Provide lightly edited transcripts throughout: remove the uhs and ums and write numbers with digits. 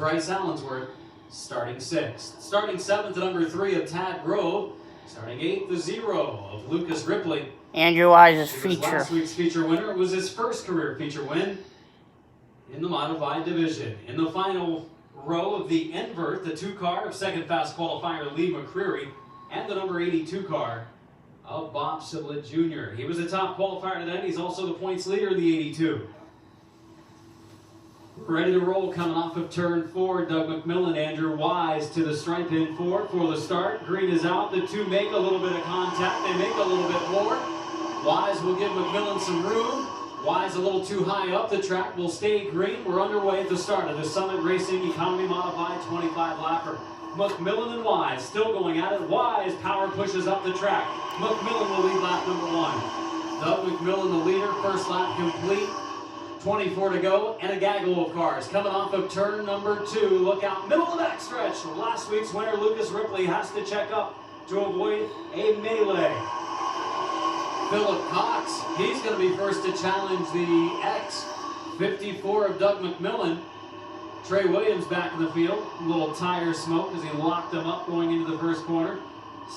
Bryce Allensworth, starting 6th. Starting 7th, the number 3 of Tad Grove. Starting 8th, the 0 of Lucas Ripley. Andrew Wise's feature. Last week's feature winner. It was his first career feature win in the modified division. In the final row of the invert, the 2 car of second fast qualifier Lee McCreary and the number 82 car of Bob Siblett Jr. He was a top qualifier tonight. He's also the points leader of the 82. Ready to roll coming off of turn 4. Doug McMillan, Andrew Wise to the stripe in 4 for the start. Green is out. The 2 make a little bit of contact. They make a little bit more. Wise will give McMillan some room. Wise a little too high up the track. Will stay green. We're underway at the start of the Summit Racing Economy Modified 25 lapper. McMillan and Wise still going at it. Wise power pushes up the track. McMillan will lead lap number 1. Doug McMillan, the leader. First lap complete. 24 to go, and a gaggle of cars coming off of turn number 2. Look out, middle of the backstretch. Last week's winner, Lucas Ripley, has to check up to avoid a melee. Philip Cox, he's going to be first to challenge the X54 of Doug McMillan. Trey Williams back in the field. A little tire smoke as he locked him up going into the first corner.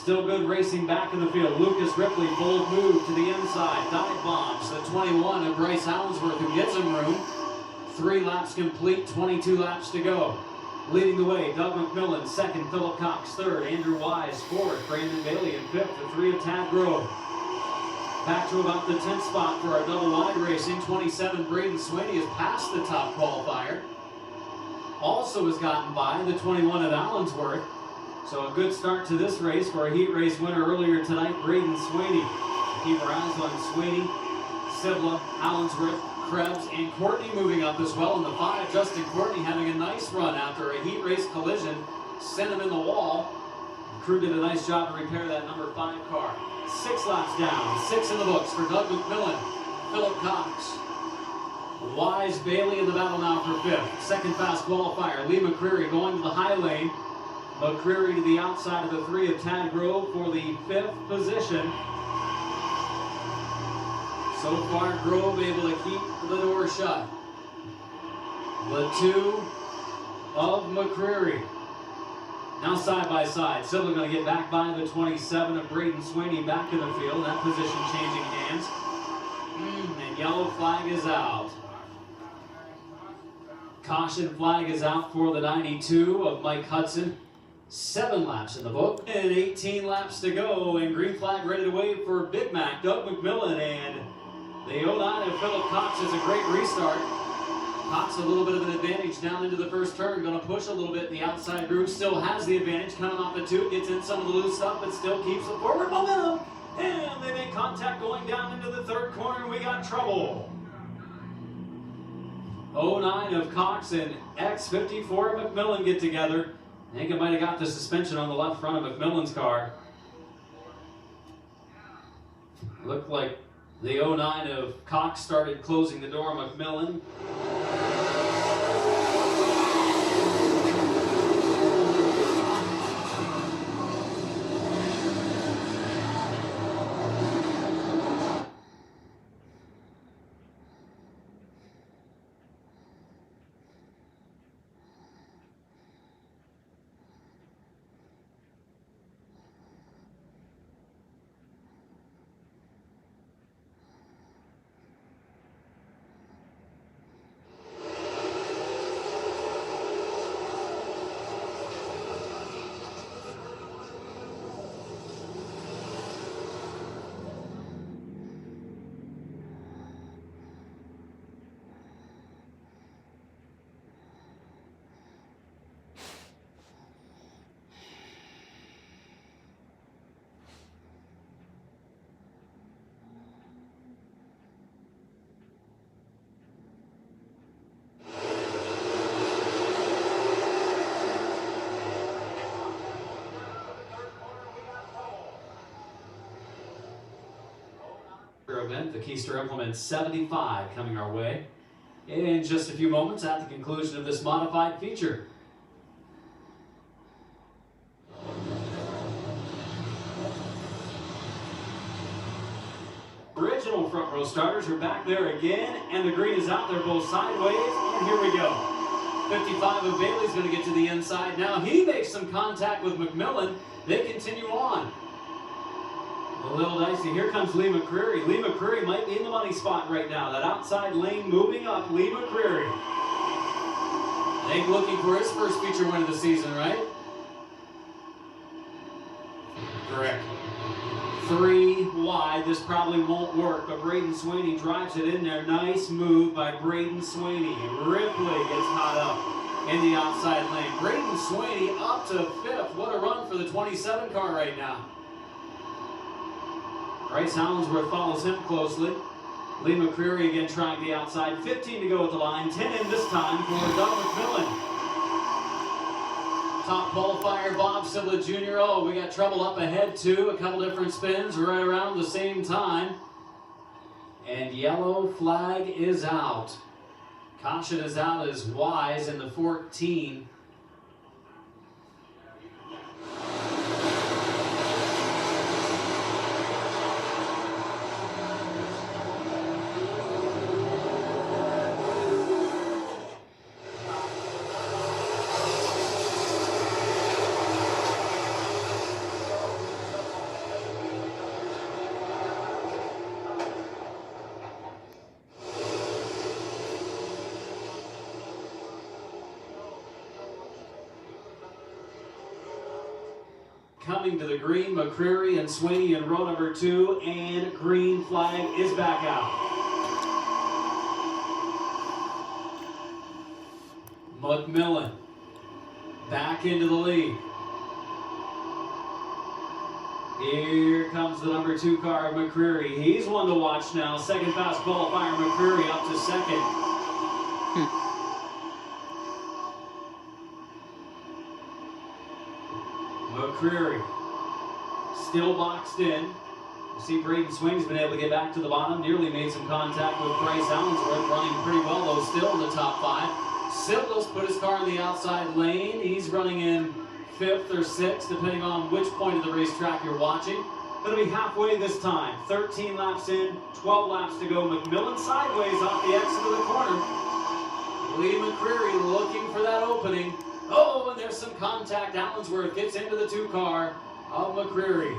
Still good racing back in the field. Lucas Ripley, bold move to the inside. Dive bombs the 21 of Bryce Allensworth, who gets him room. 3 laps complete, 22 laps to go. Leading the way, Doug McMillan, 2nd, Philip Cox, 3rd, Andrew Wise, 4th, Brandon Bailey, and 5th, the 3 of Tad Grove. Back to about the 10th spot for our double wide racing. 27, Braden Sweeney has passed the top qualifier. Also has gotten by the 21 of Allensworth. So a good start to this race for a heat race winner earlier tonight, Braden Sweeney. Keep our eyes on Sweeney, Sibla, Allensworth, Krebs, and Courtney moving up as well in the 5. Justin Courtney having a nice run after a heat race collision. Sent him in the wall. The crew did a nice job to repair that number 5 car. 6 laps down, 6 in the books for Doug McMillan, Philip Cox. Wise Bailey in the battle now for 5th. Second fast qualifier, Lee McCreary going to the high lane. McCreary to the outside of the 3 of Tad Grove for the 5th position. So far, Grove able to keep the door shut. The 2 of McCreary. Now side by side. Silva going to get back by the 27 of Braden Sweeney back in the field. That position changing hands. And yellow flag is out. Caution flag is out for the 92 of Mike Hudson. 7 laps in the book and 18 laps to go, and green flag ready to wave for Big Mac, Doug McMillan, and the 09 of Philip Cox is a great restart. Cox a little bit of an advantage down into the first turn, going to push a little bit in the outside groove, still has the advantage coming off the 2, gets in some of the loose stuff, but still keeps the forward momentum, and they make contact going down into the 3rd corner, and we got trouble. 09 of Cox and X54 of McMillan get together. I think it might have got the suspension on the left front of McMillan's car. Looked like the 09 of Cox started closing the door on McMillan. Event, the Keister Implement 75 coming our way in just a few moments at the conclusion of this modified feature. Original front row starters are back there again, and the green is out there both sideways, and here we go. 55 of Bailey's going to get to the inside. Now he makes some contact with McMillan. They continue on. A little dicey. Here comes Lee McCreary. Lee McCreary might be in the money spot right now. That outside lane moving up. Lee McCreary. I think looking for his first feature win of the season, right? Correct. 3 wide. This probably won't work, but Braden Sweeney drives it in there. Nice move by Braden Sweeney. Ripley gets hot up in the outside lane. Braden Sweeney up to 5th. What a run for the 27 car right now. Bryce Hollinsworth follows him closely. Lee McCreary again trying the outside. 15 to go at the line. 10 in this time for Doug McMillan. Top qualifier, Bob Sibla Jr. Oh, we got trouble up ahead too. A couple different spins right around the same time. And yellow flag is out. Caution is out as Wise in the 14. Coming to the green, McCreary and Sweeney in row number 2, and green flag is back out. McMillan back into the lead. Here comes the number 2 car, McCreary. He's one to watch now. Second fast qualifier, McCreary up to 2nd. McCreary still boxed in. You see Braden Sweeney's been able to get back to the bottom. Nearly made some contact with Bryce Hollinsworth. Running pretty well, though, still in the top 5. Sibla's put his car in the outside lane. He's running in 5th or 6th, depending on which point of the racetrack you're watching. Going to be halfway this time. 13 laps in, 12 laps to go. McMillan sideways off the exit of the corner. Lee McCreary looking for that opening. Oh, and there's some contact. Allensworth gets into the 2 car of McCreary.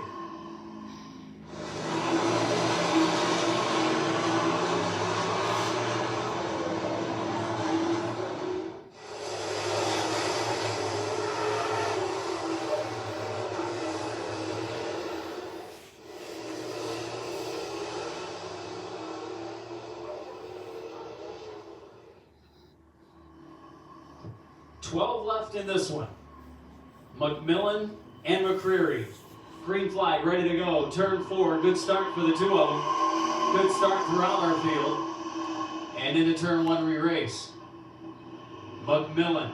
Left in this one. McMillan and McCreary. Green flag ready to go. Turn 4. Good start for the 2 of them. Good start throughout our field. And into turn 1 re-race. McMillan.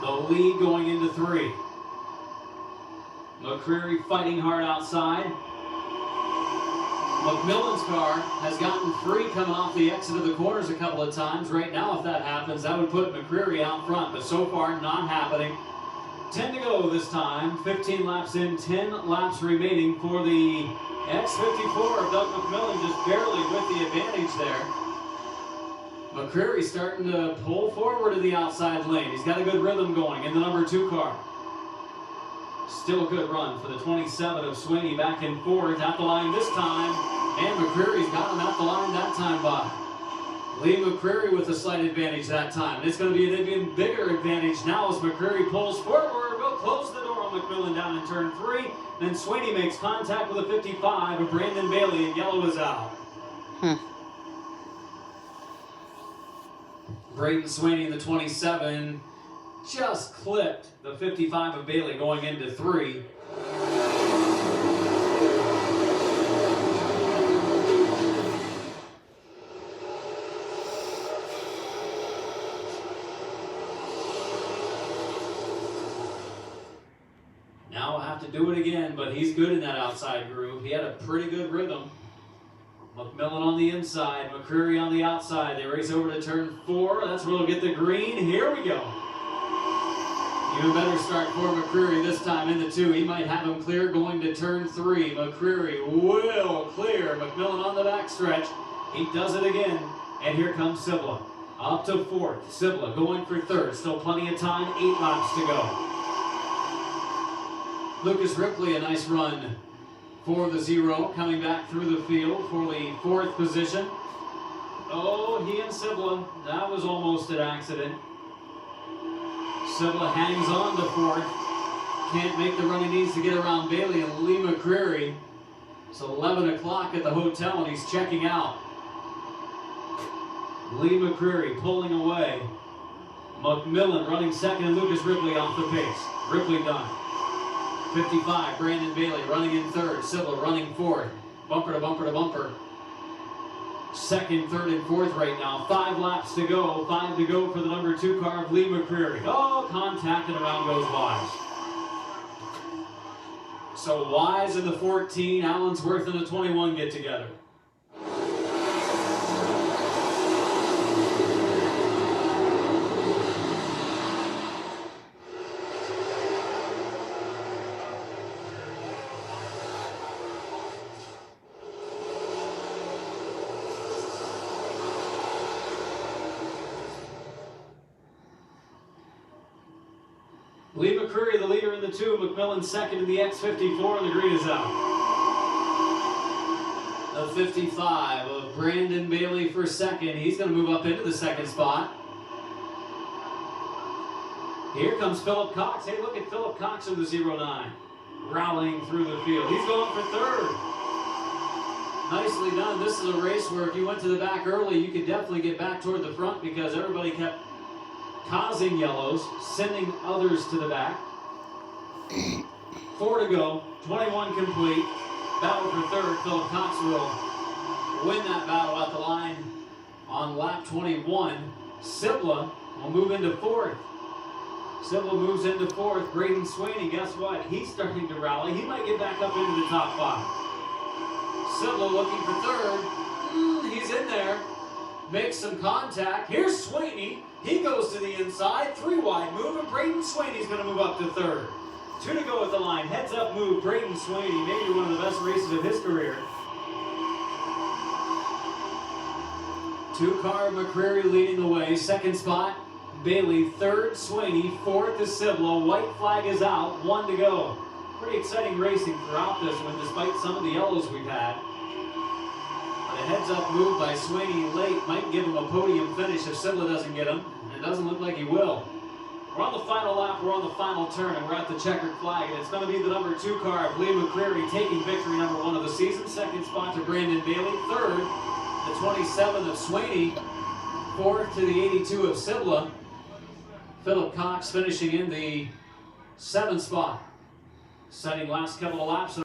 The lead going into 3. McCreary fighting hard outside. McMillan's car has gotten free coming off the exit of the corners a couple of times. Right now, if that happens, that would put McCreary out front, but so far, not happening. 10 to go this time. 15 laps in, 10 laps remaining for the X54 of Doug McMillan, just barely with the advantage there. McCreary starting to pull forward to the outside lane. He's got a good rhythm going in the number 2 car. Still a good run for the 27 of Sweeney back and forth at the line this time. And McCreary's got him at the line that time by. Lee McCreary with a slight advantage that time. It's going to be an even bigger advantage now as McCreary pulls forward. We'll close the door on McMillan down in turn 3. Then Sweeney makes contact with a 55 of Brandon Bailey, and yellow is out. Braden Sweeney in the 27 just clipped the 55 of Bailey going into 3. Now we'll have to do it again, but he's good in that outside groove. He had a pretty good rhythm. McMillan on the inside, McCreary on the outside. They race over to turn 4. That's where they'll get the green. Here we go. Even better start for McCreary this time in the 2. He might have him clear going to turn 3. McCreary will clear. McMillan on the backstretch. He does it again. And here comes Sibla. Up to fourth. Sibla going for third. Still plenty of time. 8 laps to go. Lucas Ripley, a nice run for the 0, coming back through the field for the 4th position. Oh, he and Sibla, that was almost an accident. Sibla hangs on to 4th. Can't make the run he needs to get around Bailey and Lee McCreary. It's 11 o'clock at the hotel and he's checking out. Lee McCreary pulling away. McMillan running second and Lucas Ripley off the pace. Ripley done. 55, Brandon Bailey running in third. Sibla running fourth. Bumper to bumper to bumper. Second, third, and fourth right now. 5 laps to go. 5 to go for the number 2 car of Lee McCreary. Oh, contact and around goes Wise. So Wise in the 14, Allensworth in the 21 get together. Lee McCreary, the leader in the 2, McMillan second in the X54, and the green is out. The 55 of Brandon Bailey for second. He's going to move up into the second spot. Here comes Philip Cox. Hey, look at Philip Cox in the 09. Rallying through the field. He's going for third. Nicely done. This is a race where if you went to the back early, you could definitely get back toward the front because everybody kept causing yellows, sending others to the back. 4 to go, 21 complete. Battle for third. Philip Cox will win that battle at the line on lap 21. Sibla will move into fourth. Sibla moves into fourth. Braden Sweeney, guess what? He's starting to rally. He might get back up into the top 5. Sibla looking for third. He's in there. Makes some contact. Here's Sweeney. He goes to the inside. 3 wide move, and Braden Sweeney's going to move up to third. 2 to go at the line. Heads up move. Braden Sweeney, maybe one of the best races of his career. 2 car McCreary leading the way. Second spot, Bailey. Third, Sweeney. Fourth is Sibla. White flag is out. 1 to go. Pretty exciting racing throughout this one, despite some of the yellows we've had. A heads-up move by Sweeney late might give him a podium finish if Sibla doesn't get him. And it doesn't look like he will. We're on the final lap, we're on the final turn, and we're at the checkered flag. And it's going to be the number 2 car of Lee McCreary taking victory number 1 of the season. Second spot to Brandon Bailey. Third, the 27 of Sweeney. Fourth to the 82 of Sibla. Philip Cox finishing in the 7th spot. Setting last couple of laps.